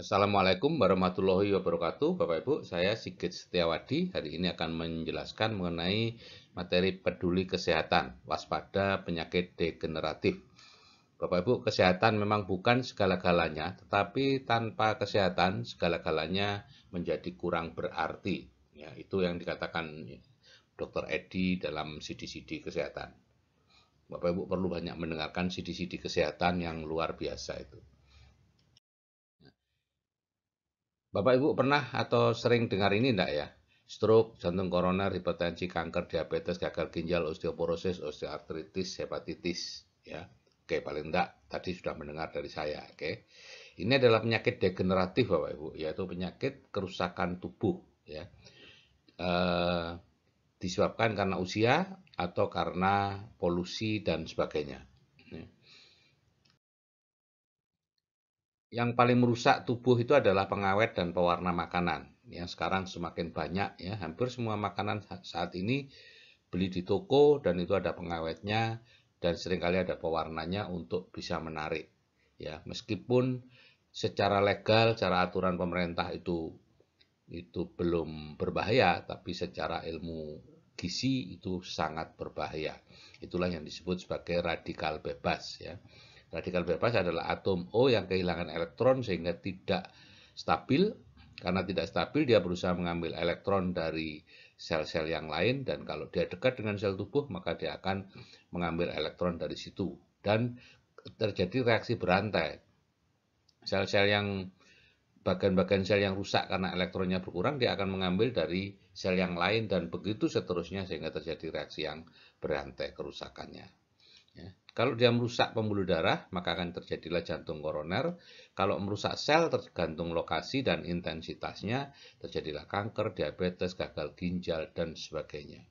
Assalamualaikum warahmatullahi wabarakatuh. Bapak Ibu, saya Sigit Setiawadi. Hari ini akan menjelaskan mengenai materi peduli kesehatan, waspada penyakit degeneratif. Bapak Ibu, kesehatan memang bukan segala-galanya, tetapi tanpa kesehatan segala-galanya menjadi kurang berarti. Ya, itu yang dikatakan Dr. Edi dalam CD-CD kesehatan. Bapak Ibu perlu banyak mendengarkan CD-CD kesehatan yang luar biasa itu. Bapak Ibu pernah atau sering dengar ini enggak ya? Stroke, jantung koroner, hipertensi, kanker, diabetes, gagal ginjal, osteoporosis, osteoartritis, hepatitis, ya. Oke, paling enggak tadi sudah mendengar dari saya, oke. Ini adalah penyakit degeneratif Bapak Ibu, yaitu penyakit kerusakan tubuh, ya. Eh, Disebabkan karena usia atau karena polusi dan sebagainya. Yang paling merusak tubuh itu adalah pengawet dan pewarna makanan. Yang sekarang semakin banyak ya, hampir semua makanan saat ini beli di toko dan itu ada pengawetnya dan seringkali ada pewarnanya untuk bisa menarik. Ya, meskipun secara legal, secara aturan pemerintah itu belum berbahaya, tapi secara ilmu gizi itu sangat berbahaya. Itulah yang disebut sebagai radikal bebas ya. Radikal bebas adalah atom O yang kehilangan elektron sehingga tidak stabil. Karena tidak stabil, dia berusaha mengambil elektron dari sel-sel yang lain, dan kalau dia dekat dengan sel tubuh, maka dia akan mengambil elektron dari situ. Dan terjadi reaksi berantai. Sel-sel yang bagian-bagian sel yang rusak karena elektronnya berkurang, dia akan mengambil dari sel yang lain, dan begitu seterusnya sehingga terjadi reaksi yang berantai kerusakannya. Ya. Kalau dia merusak pembuluh darah, maka akan terjadilah jantung koroner. Kalau merusak sel, tergantung lokasi dan intensitasnya, terjadilah kanker, diabetes, gagal ginjal, dan sebagainya.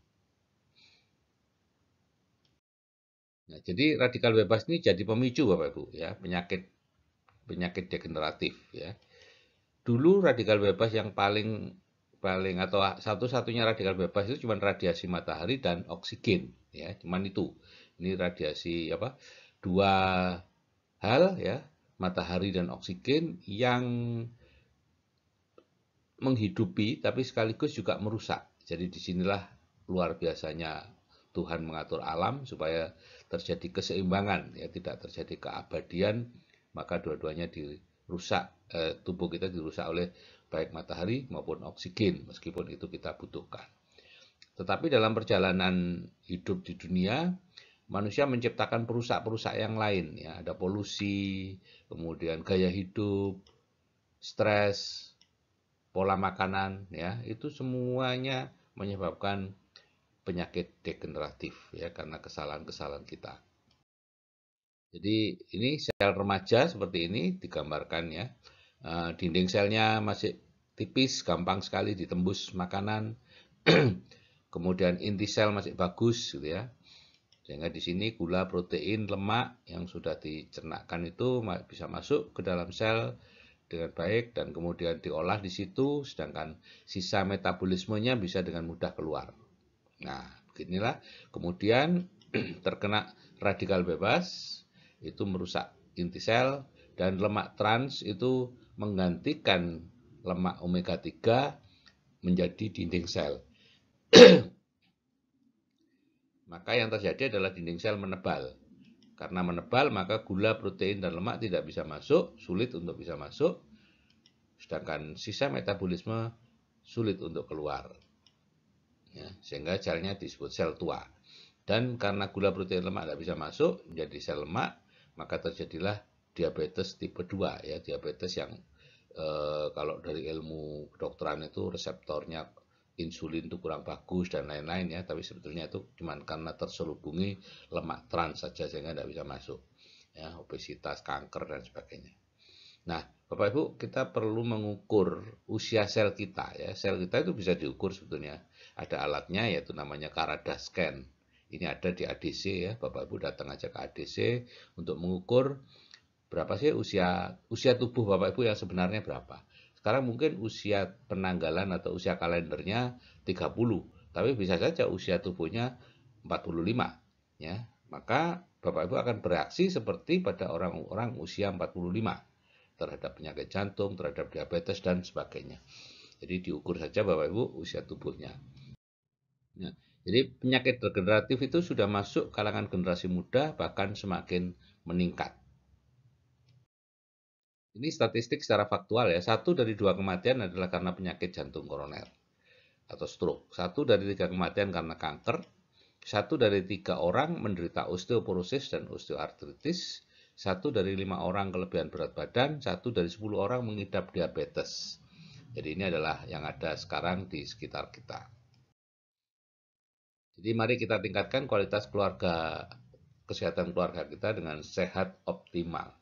Nah, jadi radikal bebas ini jadi pemicu Bapak Ibu ya, penyakit penyakit degeneratif ya. Dulu radikal bebas yang paling paling atau satu-satunya radikal bebas itu cuma radiasi matahari dan oksigen ya, cuman itu. Ini radiasi apa? Dua hal ya, matahari dan oksigen yang menghidupi tapi sekaligus juga merusak. Jadi disinilah luar biasanya Tuhan mengatur alam supaya terjadi keseimbangan ya, tidak terjadi keabadian, maka dua-duanya dirusak, tubuh kita dirusak oleh baik matahari maupun oksigen meskipun itu kita butuhkan. Tetapi dalam perjalanan hidup di dunia, manusia menciptakan perusak-perusak yang lain ya, ada polusi, kemudian gaya hidup, stres, pola makanan ya, itu semuanya menyebabkan penyakit degeneratif ya karena kesalahan-kesalahan kita. Jadi ini sel remaja seperti ini digambarkan ya. Dinding selnya masih tipis, gampang sekali ditembus makanan. Kemudian inti sel masih bagus gitu ya. Sehingga di sini gula, protein, lemak yang sudah dicernakkan itu bisa masuk ke dalam sel dengan baik dan kemudian diolah di situ, sedangkan sisa metabolismenya bisa dengan mudah keluar. Nah, beginilah kemudian terkena radikal bebas itu merusak inti sel, dan lemak trans itu menggantikan lemak omega 3 menjadi dinding sel. Maka yang terjadi adalah dinding sel menebal. Karena menebal, maka gula, protein, dan lemak tidak bisa masuk, sulit untuk bisa masuk, sedangkan sisa metabolisme sulit untuk keluar. Ya, sehingga selnya disebut sel tua. Dan karena gula, protein, lemak tidak bisa masuk menjadi sel lemak, maka terjadilah diabetes tipe 2 ya, diabetes yang kalau dari ilmu kedokteran itu reseptornya insulin itu kurang bagus dan lain-lain ya, tapi sebetulnya itu cuma karena terselubungi lemak trans saja sehingga tidak bisa masuk ya, obesitas, kanker dan sebagainya. Nah, Bapak Ibu, kita perlu mengukur usia sel kita ya. Sel kita itu bisa diukur sebetulnya. Ada alatnya yaitu namanya Caradas Scan. Ini ada di ADC ya. Bapak Ibu datang aja ke ADC untuk mengukur berapa sih usia tubuh Bapak Ibu yang sebenarnya berapa. Sekarang mungkin usia penanggalan atau usia kalendernya 30, tapi bisa saja usia tubuhnya 45 ya. Maka Bapak Ibu akan bereaksi seperti pada orang-orang usia 45. terhadap penyakit jantung, terhadap diabetes, dan sebagainya. Jadi diukur saja Bapak Ibu usia tubuhnya. Nah, jadi penyakit degeneratif itu sudah masuk kalangan generasi muda, bahkan semakin meningkat. Ini statistik secara faktual ya, 1 dari 2 kematian adalah karena penyakit jantung koroner atau stroke. 1 dari 3 kematian karena kanker. 1 dari 3 orang menderita osteoporosis dan osteoartritis. 1 dari 5 orang kelebihan berat badan. 1 dari 10 orang mengidap diabetes. Jadi ini adalah yang ada sekarang di sekitar kita. Jadi mari kita tingkatkan kualitas kesehatan keluarga kita dengan sehat optimal.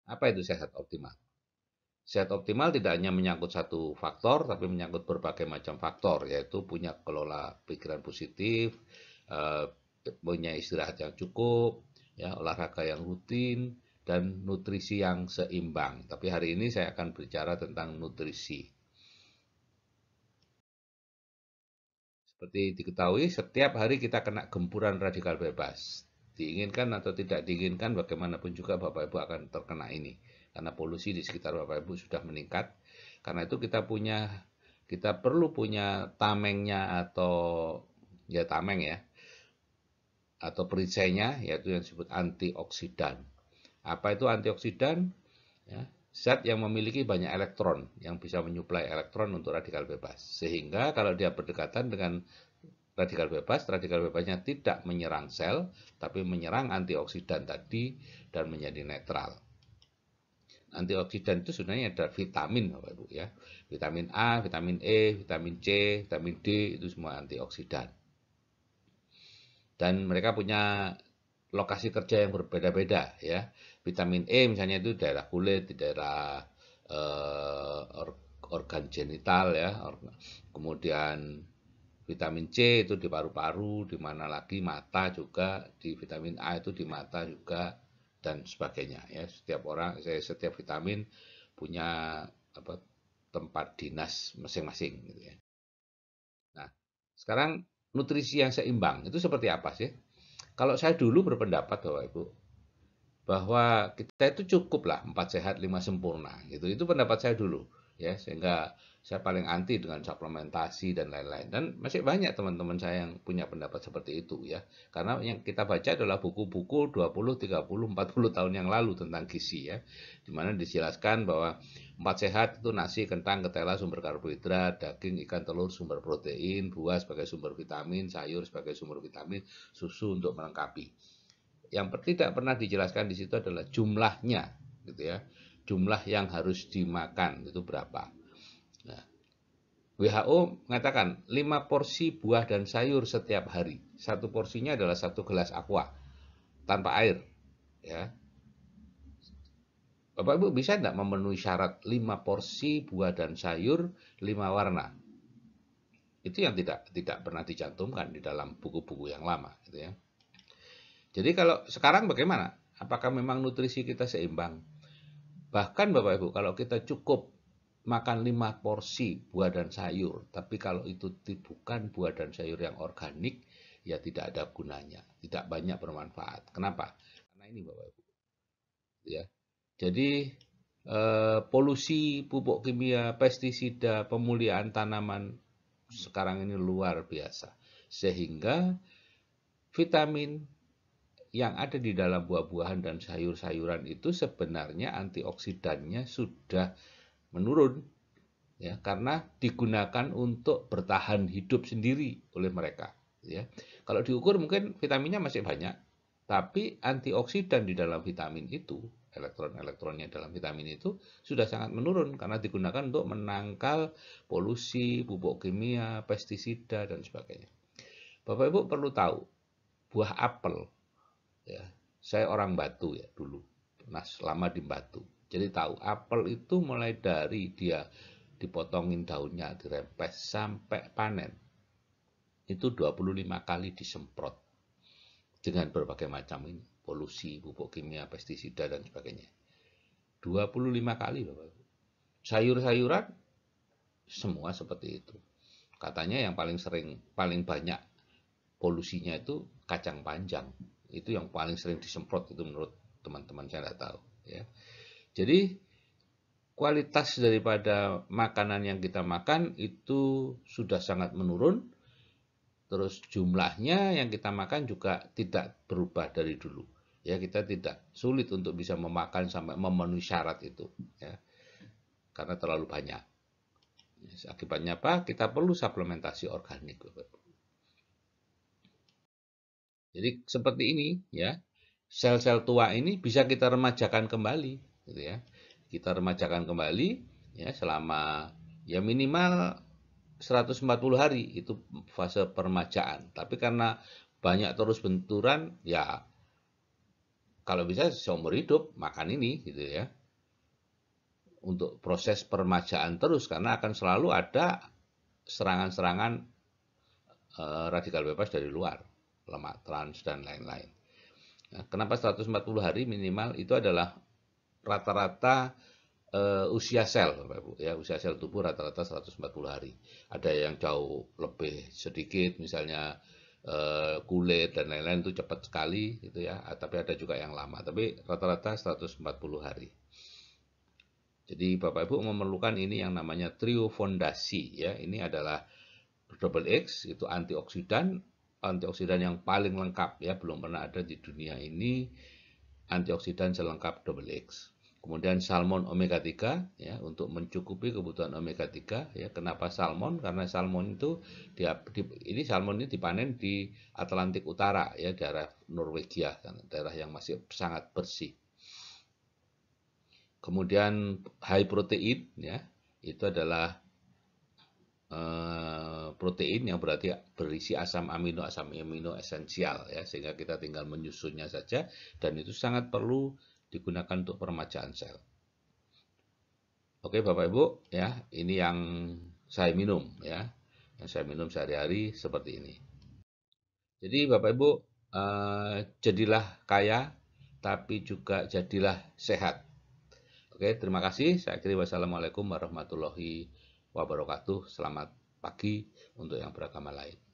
Apa itu sehat optimal? Sehat optimal tidak hanya menyangkut satu faktor, tapi menyangkut berbagai macam faktor, yaitu punya kelola pikiran positif, eh, punya istirahat yang cukup, ya, olahraga yang rutin, dan nutrisi yang seimbang. Tapi hari ini saya akan bicara tentang nutrisi. Seperti diketahui, setiap hari kita kena gempuran radikal bebas. Diinginkan atau tidak diinginkan, bagaimanapun juga Bapak Ibu akan terkena ini. Karena polusi di sekitar Bapak Ibu sudah meningkat. Karena itu kita perlu punya tamengnya atau ya tameng ya, atau perisainya, yaitu yang disebut antioksidan. Apa itu antioksidan? Ya, zat yang memiliki banyak elektron, yang bisa menyuplai elektron untuk radikal bebas. Sehingga kalau dia berdekatan dengan radikal bebasnya tidak menyerang sel, tapi menyerang antioksidan tadi dan menjadi netral. Antioksidan itu sebenarnya ada vitamin, Bapak Ibu ya. Vitamin A, vitamin E, vitamin C, vitamin D itu semua antioksidan. Dan mereka punya lokasi kerja yang berbeda-beda ya. Vitamin E misalnya itu daerah kulit, di daerah organ genital ya. Kemudian vitamin C itu di paru-paru, di mana lagi mata juga, di vitamin A itu di mata juga dan sebagainya ya. Setiap vitamin punya apa tempat dinas masing-masing gitu ya. Nah, sekarang nutrisi yang seimbang itu seperti apa sih? Kalau saya dulu berpendapat Bapak Ibu bahwa kita itu cukuplah 4 sehat 5 sempurna gitu. Itu pendapat saya dulu ya, sehingga saya paling anti dengan suplementasi dan lain-lain. Dan masih banyak teman-teman saya yang punya pendapat seperti itu ya. Karena yang kita baca adalah buku-buku 20, 30, 40 tahun yang lalu tentang gizi ya. Di mana dijelaskan bahwa 4 sehat itu nasi, kentang, ketela sumber karbohidrat, daging, ikan, telur sumber protein, buah sebagai sumber vitamin, sayur sebagai sumber vitamin, susu untuk melengkapi. Yang tidak pernah dijelaskan di situ adalah jumlahnya, gitu ya. Jumlah yang harus dimakan itu berapa. Nah, WHO mengatakan 5 porsi buah dan sayur setiap hari. Satu porsinya adalah 1 gelas aqua tanpa air, ya. Bapak Ibu bisa tidak memenuhi syarat 5 porsi buah dan sayur 5 warna? Itu yang tidak pernah dicantumkan di dalam buku-buku yang lama, gitu ya. Jadi kalau sekarang bagaimana? Apakah memang nutrisi kita seimbang? Bahkan Bapak Ibu, kalau kita cukup makan 5 porsi buah dan sayur, tapi kalau itu bukan buah dan sayur yang organik, ya tidak ada gunanya, tidak banyak bermanfaat. Kenapa? Karena ini Bapak Ibu, ya. Jadi polusi pupuk kimia, pestisida, pemulihan tanaman sekarang ini luar biasa. Sehingga vitamin yang ada di dalam buah-buahan dan sayur-sayuran itu sebenarnya antioksidannya sudah menurun ya, karena digunakan untuk bertahan hidup sendiri oleh mereka ya. Kalau diukur mungkin vitaminnya masih banyak, tapi antioksidan di dalam vitamin itu, elektron-elektronnya dalam vitamin itu sudah sangat menurun karena digunakan untuk menangkal polusi, pupuk kimia, pestisida dan sebagainya. Bapak Ibu perlu tahu, buah apel ya, saya orang Batu ya dulu, pernah lama di Batu. Jadi tahu apel itu mulai dari dia dipotongin daunnya, dirempes sampai panen. Itu 25 kali disemprot dengan berbagai macam ini, polusi, pupuk kimia, pestisida dan sebagainya. 25 kali Bapak. Sayur-sayuran semua seperti itu. Katanya yang paling sering, paling banyak polusinya itu kacang panjang. Itu yang paling sering disemprot itu menurut teman-teman saya tidak tahu ya. Jadi kualitas daripada makanan yang kita makan itu sudah sangat menurun. Terus jumlahnya yang kita makan juga tidak berubah dari dulu. Ya, kita tidak sulit untuk bisa memakan sampai memenuhi syarat itu, ya, karena terlalu banyak. Akibatnya apa? Kita perlu suplementasi organik. Jadi seperti ini, ya, sel-sel tua ini bisa kita remajakan kembali, gitu ya. Kita remajakan kembali, ya, selama ya minimal 140 hari itu fase permajaan. Tapi karena banyak terus benturan, ya kalau bisa seumur hidup makan ini, gitu ya. Untuk proses permajaan terus, karena akan selalu ada serangan-serangan radikal bebas dari luar, lemak trans dan lain-lain. Nah, kenapa 140 hari minimal? Itu adalah rata-rata usia sel, Bapak Ibu. Ya, usia sel tubuh rata-rata 140 hari. Ada yang jauh lebih sedikit, misalnya kulit dan lain-lain itu cepat sekali, gitu ya. Tapi ada juga yang lama. Tapi rata-rata 140 hari. Jadi Bapak Ibu memerlukan ini yang namanya trio fondasi, ya. Ini adalah double X, itu antioksidan yang paling lengkap, ya, belum pernah ada di dunia ini antioksidan selengkap double X. Kemudian salmon omega 3, ya, untuk mencukupi kebutuhan omega 3, ya. Kenapa salmon? Karena salmon itu salmon ini dipanen di Atlantik Utara, ya, daerah Norwegia, daerah yang masih sangat bersih. Kemudian high protein, ya, itu adalah protein yang berarti berisi asam amino esensial, ya, sehingga kita tinggal menyusunnya saja, dan itu sangat perlu digunakan untuk permajaan sel. Oke Bapak Ibu, ya, ini yang saya minum, ya, yang saya minum sehari-hari seperti ini. Jadi Bapak Ibu, jadilah kaya tapi juga jadilah sehat. Oke, terima kasih. Saya akhiri, wassalamualaikum warahmatullahi wabarakatuh. Selamat pagi untuk yang beragama lain.